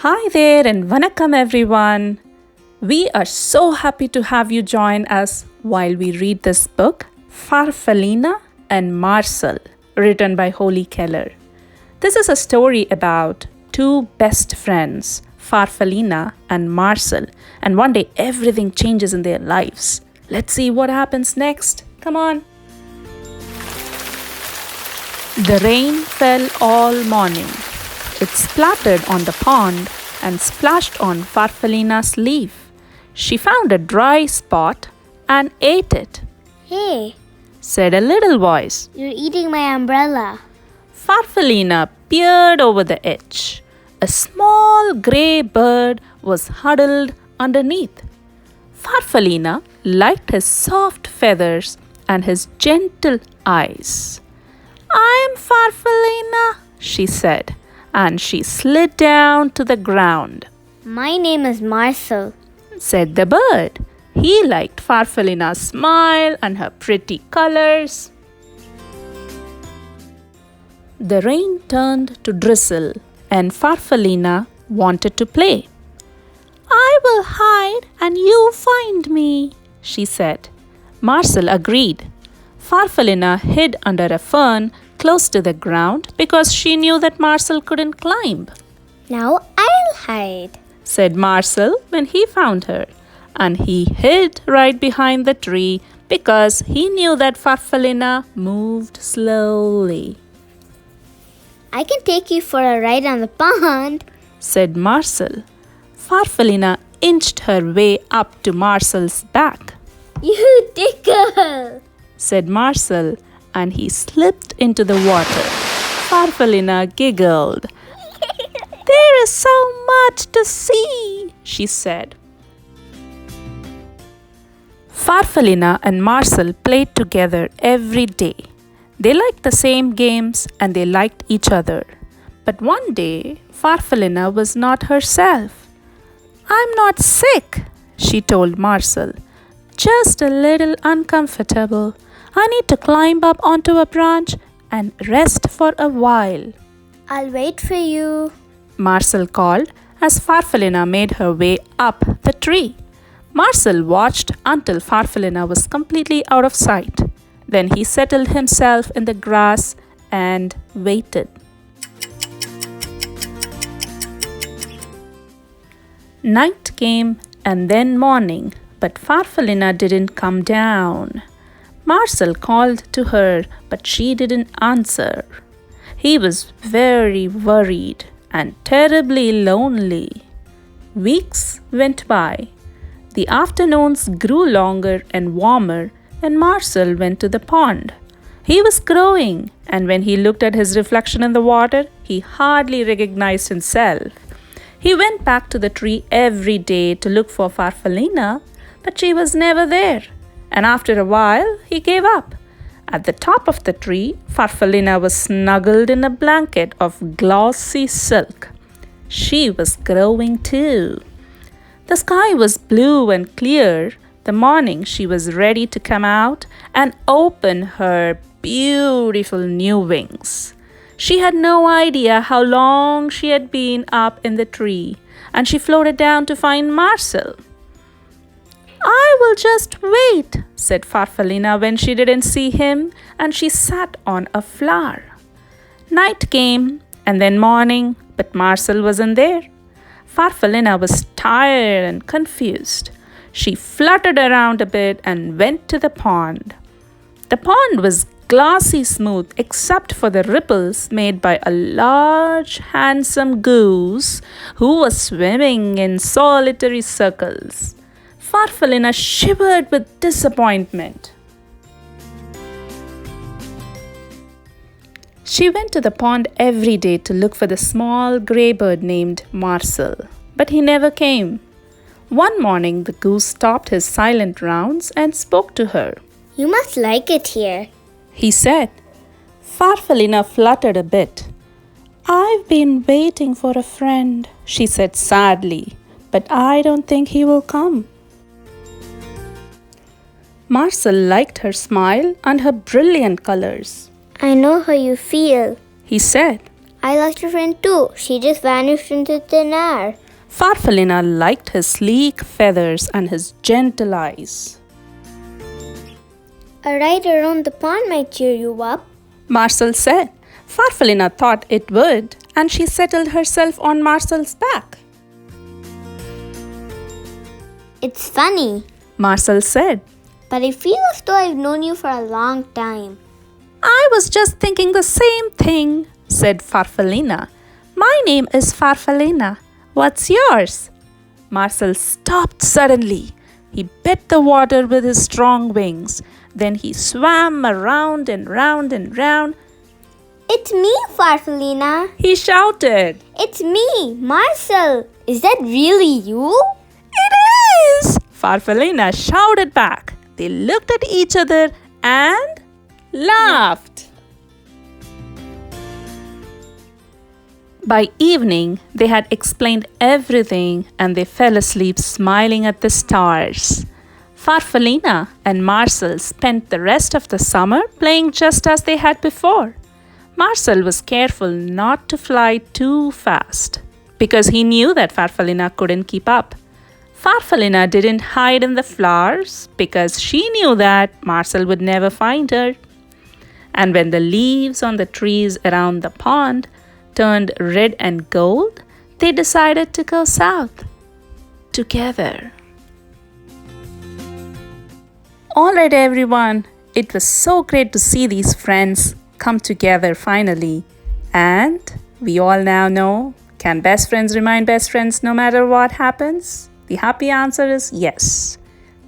Hi there and Vanakkam everyone. We are so happy to have you join us while we read this book, Farfallina and Marcel, written by Holly Keller. This is a story about two best friends, Farfallina and Marcel, and one day everything changes in their lives. Let's see what happens next. Come on. The rain fell all morning. It splattered on the pond and splashed on Farfallina's leaf. She found a dry spot and ate it. Hey, Said a little voice. you're eating my umbrella. Farfallina peered over the edge. A small grey bird was huddled underneath. Farfallina liked his soft feathers and his gentle eyes. "I'm Farfallina," she said, and she slid down to the ground. My name is Marcel. Said the bird. He liked Farfallina's smile and her pretty colors. The rain turned to drizzle, and Farfallina wanted to play. "I will hide and you find me," she said. Marcel agreed. Farfallina hid under a fern close to the ground because she knew that Marcel couldn't climb. Now I'll hide. Said Marcel when he found her, and he hid right behind the tree because he knew that Farfallina moved slowly. I can take you for a ride on the pond. Said Marcel. Farfallina inched her way up to Marcel's back. You tickle. Said Marcel, and he slipped into the water. Farfallina giggled. "There is so much to see," she said. Farfallina and Marcel played together every day. They liked the same games and they liked each other. But one day, Farfallina was not herself. "I'm not sick," she told Marcel. "Just a little uncomfortable. I need to climb up onto a branch and rest for a while." I'll wait for you. Marcel called as Farfallina made her way up the tree. Marcel watched until Farfallina was completely out of sight. Then he settled himself in the grass and waited. Night came and then morning, but Farfallina didn't come down. Marcel called to her, but she didn't answer. He was very worried and terribly lonely. Weeks went by. The afternoons grew longer and warmer, and Marcel went to the pond. He was growing, and when he looked at his reflection in the water, he hardly recognized himself. He went back to the tree every day to look for Farfallina, but she was never there, and after a while he gave up. At the top of the tree, Farfallina was snuggled in a blanket of glossy silk. She was growing too. The sky was blue and clear. The morning she was ready to come out and open her beautiful new wings. She had no idea how long she had been up in the tree, and she floated down to find Marcel. "I will just wait," said Farfallina when she didn't see him, and she sat on a flower. Night came and then morning, but Marcel wasn't there. Farfallina was tired and confused. She fluttered around a bit and went to the pond. The pond was glassy smooth except for the ripples made by a large, handsome goose who was swimming in solitary circles. Farfallina shivered with disappointment. She went to the pond every day to look for the small grey bird named Marcel, but he never came. One morning, the goose stopped his silent rounds and spoke to her. You must like it here. He said. Farfallina fluttered a bit. "I've been waiting for a friend," she said sadly, "but I don't think he will come." Marcel liked her smile and her brilliant colors. I know how you feel. He said, I lost a friend too. She just vanished into thin air. Farfallina liked his sleek feathers and his gentle eyes. A ride around the pond might cheer you up, Marcel said. Farfallina thought it would, and she settled herself on Marcel's back. It's funny, Marcel said. but I feel as though I've known you for a long time. I was just thinking the same thing, said Farfallina. My name is Farfallina. What's yours? Marcel stopped suddenly. He bit the water with his strong wings. Then he swam around and round and round. It's me, Farfallina. He shouted. It's me, Marcel. Is that really you? It is! Farfallina shouted back. They looked at each other and laughed. By evening, they had explained everything and they fell asleep smiling at the stars. Farfallina and Marcel spent the rest of the summer playing just as they had before. Marcel was careful not to fly too fast because he knew that Farfallina couldn't keep up. Farfallina didn't hide in the flowers because she knew that Marcel would never find her. And when the leaves on the trees around the pond turned red and gold, they decided to go south together. Alright everyone, it was so great to see these friends come together finally. And we all now know, can best friends remain best friends no matter what happens? The happy answer is yes.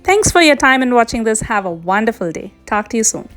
Thanks for your time in watching this. Have a wonderful day. Talk to you soon.